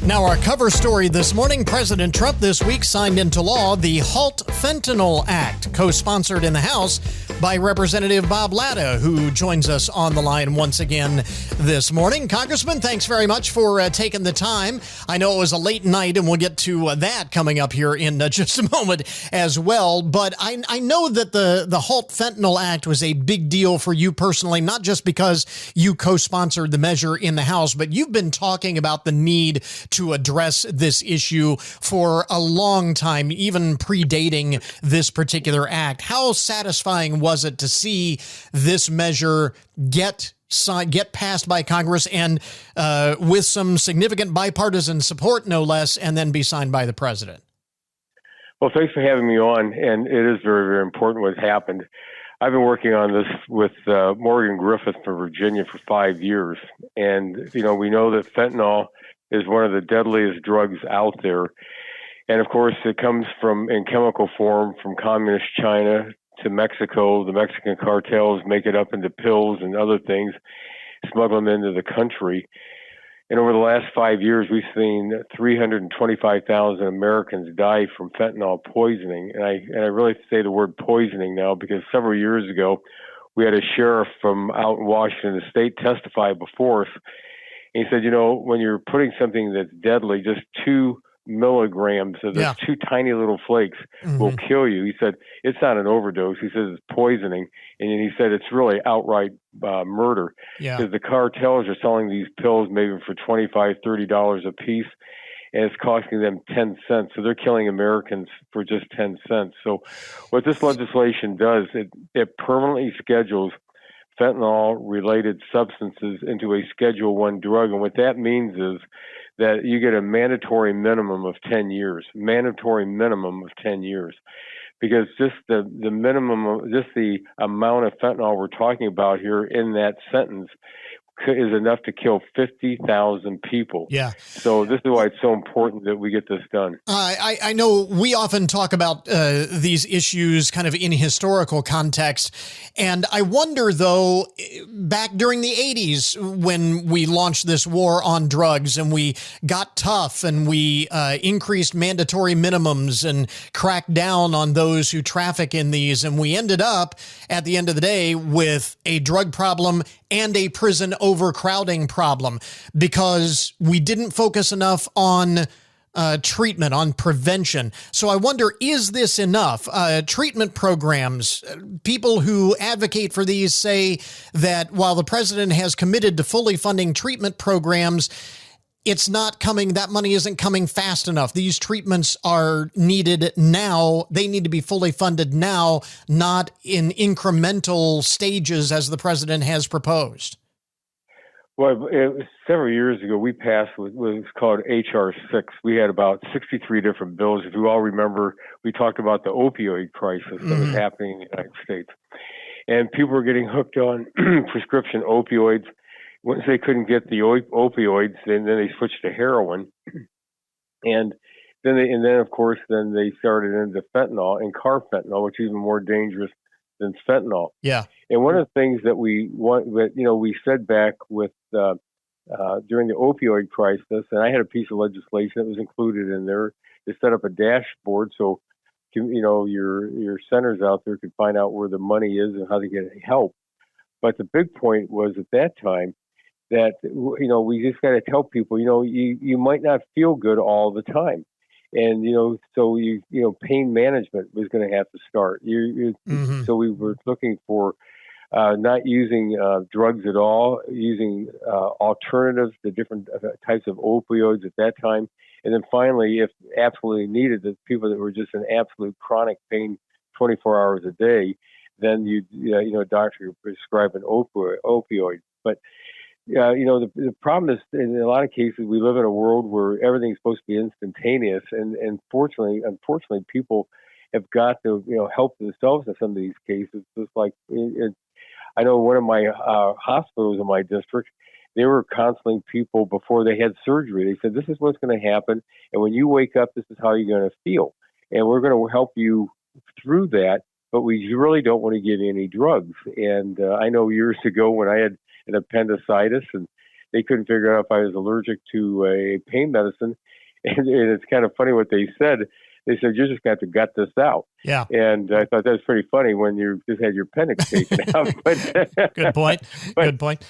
Now, our cover story this morning, President Trump this week signed into law the Halt Fentanyl Act, co-sponsored in the House by Representative Bob Latta, who joins us on the line once again this morning. Congressman, thanks very much for taking the time. I know it was a late night, and we'll get to that coming up here in just a moment as well. But I know that the Halt Fentanyl Act was a big deal for you personally, not just because you co-sponsored the measure in the House, but you've been talking about the need to address this issue for a long time, even predating this particular act. How satisfying was it to see this measure get passed by Congress and with some significant bipartisan support, no less, and then be signed by the president? Well, thanks for having me on, and it is very, very important what happened. I've been working on this with Morgan Griffith from Virginia for 5 years, and we know that fentanyl is one of the deadliest drugs out there. And of course, it comes in chemical form from communist China to Mexico. The Mexican cartels make it up into pills and other things, smuggle them into the country. And over the last 5 years, we've seen 325,000 Americans die from fentanyl poisoning. And I really say the word poisoning now because several years ago, we had a sheriff from out in Washington State testify before us. And he said, when you're putting something that's deadly, just 2 milligrams of those two tiny little flakes will kill you. He said, it's not an overdose. He says it's poisoning. And then he said it's really outright murder. Because the cartels are selling these pills maybe for $25, $30 a piece, and it's costing them 10 cents. So they're killing Americans for just 10 cents. So what this legislation does, it permanently schedules fentanyl-related substances into a Schedule I drug. And what that means is that you get a mandatory minimum of 10 years. Mandatory minimum of 10 years. Because just the minimum, just the amount of fentanyl we're talking about here in that sentence is enough to kill 50,000 people. Yeah. So this is why it's so important that we get this done. I know we often talk about these issues kind of in historical context. And I wonder, though, back during the 80s when we launched this war on drugs and we got tough and we increased mandatory minimums and cracked down on those who traffic in these. And we ended up at the end of the day with a drug problem and a prison overcrowding problem because we didn't focus enough on treatment, on prevention. So I wonder, is this enough? Treatment programs, people who advocate for these say that while the president has committed to fully funding treatment programs, it's not coming, that money isn't coming fast enough. These treatments are needed now. They need to be fully funded now, not in incremental stages as the president has proposed. Well, several years ago, we passed what was called H.R. 6. We had about 63 different bills. If you all remember, we talked about the opioid crisis that was happening in the United States. And people were getting hooked on prescription opioids. Once they couldn't get the opioids, then they switched to heroin, and then of course they started into fentanyl and carfentanil, which is even more dangerous than fentanyl. Yeah. And one of the things that we said back with during the opioid crisis, and I had a piece of legislation that was included in there to set up a dashboard so your centers out there could find out where the money is and how to get help. But the big point was at that time that, we just got to tell people, you might not feel good all the time. And, so pain management was going to have to start. So we were looking for not using drugs at all, using alternatives to different types of opioids at that time. And then finally, if absolutely needed, the people that were just in absolute chronic pain 24 hours a day, then a doctor could prescribe an opioid. But the problem is, in a lot of cases, we live in a world where everything's supposed to be instantaneous, and unfortunately, people have got to help themselves in some of these cases. Just like I know one of my hospitals in my district, they were counseling people before they had surgery. They said, "This is what's going to happen, and when you wake up, this is how you're going to feel, and we're going to help you through that. But we really don't want to give you any drugs." And I know years ago when I had an appendicitis and they couldn't figure out if I was allergic to a pain medicine. And it's kind of funny what they said. They said, "You just got to gut this out." Yeah. And I thought that was pretty funny when you just had your appendix taken out. But Good point. but Good point.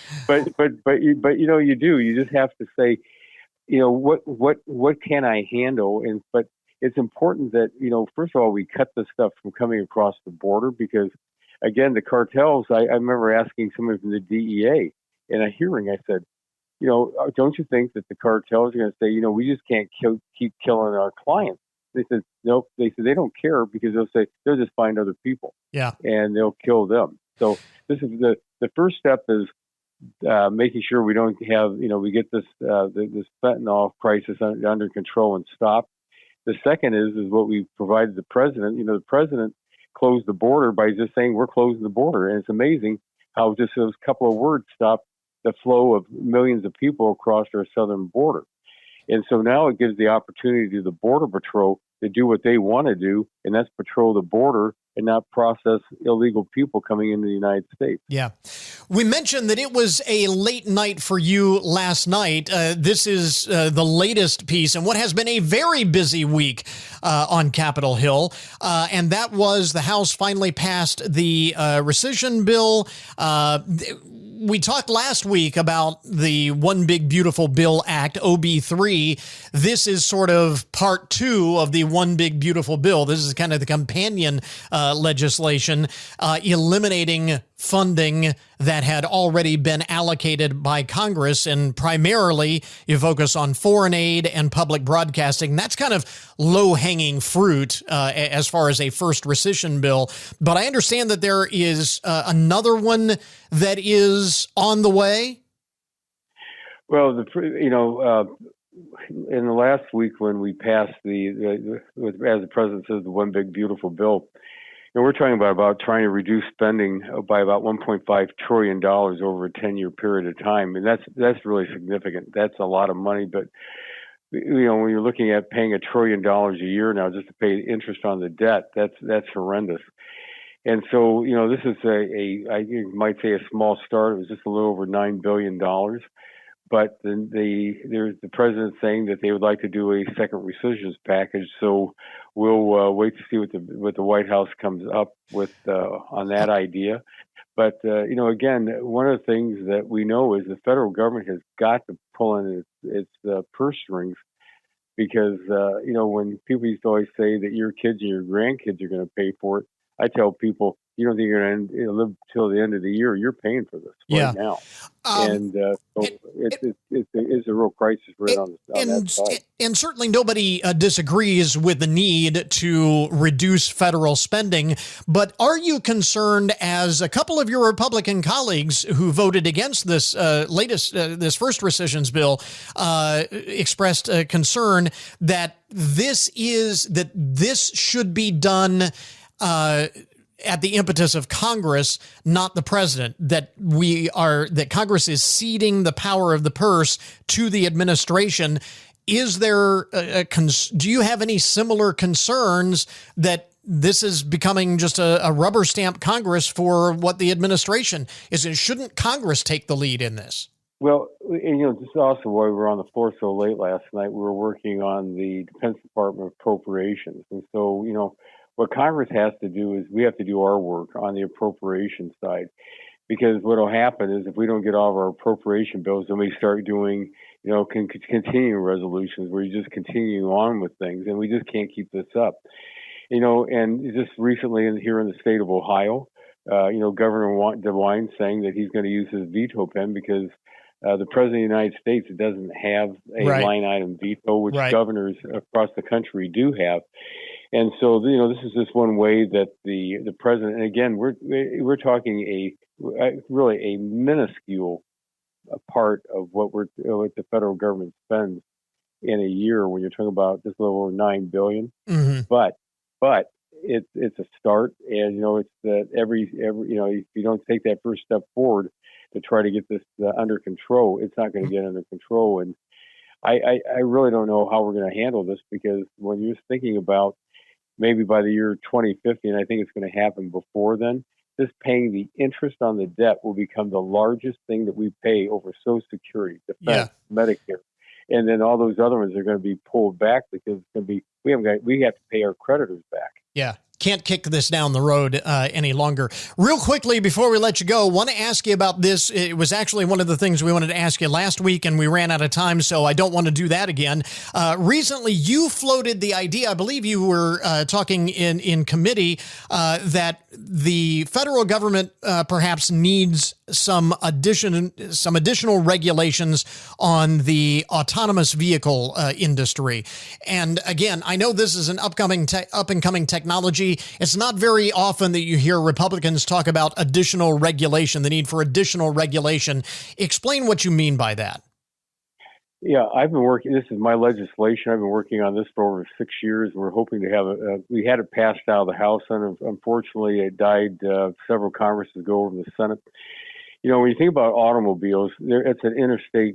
you do. You just have to say, what can I handle? But it's important that, first of all, we cut this stuff from coming across the border, because again, the cartels, I remember asking someone from the DEA in a hearing, I said, don't you think that the cartels are going to say, we just can't keep killing our clients? They said, nope. They said they don't care, because they'll just find other people. Yeah. And they'll kill them. So this is the first step is making sure we don't have, we get this fentanyl crisis under control and stop. The second is what we provided the president. The president closed the border by just saying we're closing the border, and it's amazing how just those couple of words stopped the flow of millions of people across our southern border. And so now it gives the opportunity to the Border Patrol to do what they want to do, and that's patrol the border and not process illegal people coming into the United States. Yeah. We mentioned that it was a late night for you last night. This is the latest piece in what has been a very busy week on Capitol Hill. And that was the House finally passed the rescission bill. We talked last week about the One Big Beautiful Bill Act, OB3. This is sort of part two of the One Big Beautiful Bill. This is kind of the companion legislation, eliminating funding that had already been allocated by Congress. And primarily, you focus on foreign aid and public broadcasting. That's kind of low-hanging fruit as far as a first rescission bill. But I understand that there is another one that is on the way. Well, in the last week when we passed as the president says, the One Big Beautiful Bill, we're talking about trying to reduce spending by about $1.5 trillion over a 10-year period of time, and that's really significant. That's a lot of money, but when you're looking at paying $1 trillion a year now just to pay interest on the debt, that's horrendous. And so, this is you might say a small start. It was just a little over $9 billion. But then there's the president saying that they would like to do a second rescissions package. So we'll wait to see what the White House comes up with on that idea. But, again, one of the things that we know is the federal government has got to pull in its purse strings, because, when people used to always say that your kids and your grandkids are going to pay for it, I tell people, you don't think you're going to live till the end of the year. You're paying for this right now. And so it's a real crisis right on that side. And certainly nobody disagrees with the need to reduce federal spending. But are you concerned, as a couple of your Republican colleagues who voted against this this first rescissions bill expressed concern that this should be done at the impetus of Congress, not the president, that Congress is ceding the power of the purse to the administration? Is there do you have any similar concerns that this is becoming just a rubber stamp Congress for what the administration is? Shouldn't Congress take the lead in this? Well, this is also why we were on the floor so late last night. We were working on the Defense Department appropriations. And so, what Congress has to do is we have to do our work on the appropriation side, because what will happen is if we don't get all of our appropriation bills, then we start doing, continuing resolutions where you just continue on with things, and we just can't keep this up. And just recently here in the state of Ohio, Governor DeWine saying that he's going to use his veto pen because the President of the United States doesn't have a line item veto, which governors across the country do have. And so, this is just one way that the president, and again, we're talking really a minuscule part of what the federal government spends in a year when you're talking about just a little over $9 billion. Mm-hmm. But it's a start, and it's that every if you don't take that first step forward to try to get this under control, it's not going to get under control. And I really don't know how we're going to handle this, because when you're thinking about maybe by the year 2050, and I think it's going to happen before then, this paying the interest on the debt will become the largest thing that we pay over Social Security, Defense, Medicare. And then all those other ones are going to be pulled back because it's going to be, we have to pay our creditors back. Yeah. Can't kick this down the road any longer. Real quickly, before we let you go, want to ask you about this. It was actually one of the things we wanted to ask you last week, and we ran out of time, so I don't want to do that again. Recently, you floated the idea, I believe you were talking in committee, that the federal government perhaps needs some additional regulations on the autonomous vehicle industry. And again, I know this is an up and coming technology. It's not very often that you hear Republicans talk about additional regulation, the need for additional regulation. Explain what you mean by that. Yeah, I've been working, this is my legislation. I've been working on this for over 6 years. We're hoping to have we had it passed out of the House, and unfortunately it died several Congresses ago over in the Senate. You know, when you think about automobiles, it's an interstate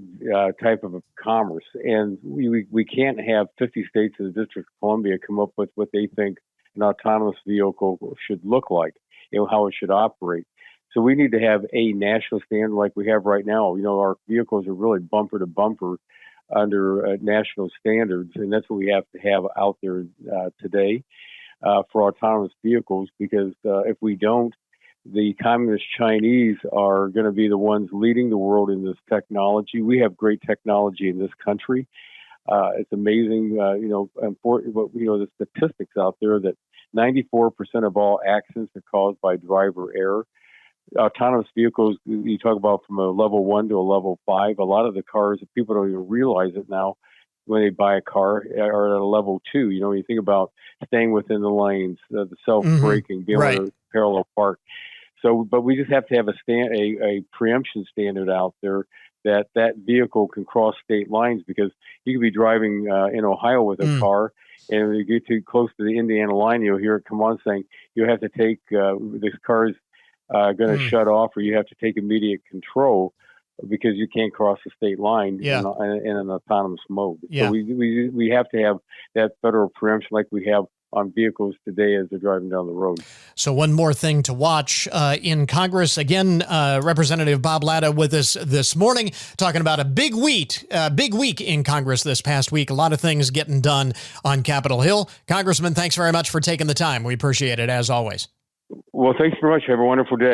type of a commerce, and we can't have 50 states in the District of Columbia come up with what they think an autonomous vehicle should look like, you know, how it should operate. So we need to have a national standard like we have right now. You know, our vehicles are really bumper to bumper under national standards, and that's what we have to have out there today for autonomous vehicles, because if we don't, the communist Chinese are going to be the ones leading the world in this technology. We have great technology in this country. It's amazing, the statistics out there that 94% of all accidents are caused by driver error. Autonomous vehicles, you talk about from a level 1 to a level 5, a lot of the cars, people don't even realize it now when they buy a car, are at a level 2. You know, when you think about staying within the lanes, the self-braking, being able to parallel park. So, but we just have to have a preemption standard out there that vehicle can cross state lines, because you could be driving in Ohio with a car, and when you get too close to the Indiana line, you'll hear it come on saying you have to take this car's going to shut off, or you have to take immediate control because you can't cross the state line in an autonomous mode. So we have to have that federal preemption like we have on vehicles today as they're driving down the road. So one more thing to watch in Congress. Again, Representative Bob Latta with us this morning, talking about a big week in Congress this past week. A lot of things getting done on Capitol Hill. Congressman, thanks very much for taking the time. We appreciate it, as always. Well, thanks very much. Have a wonderful day.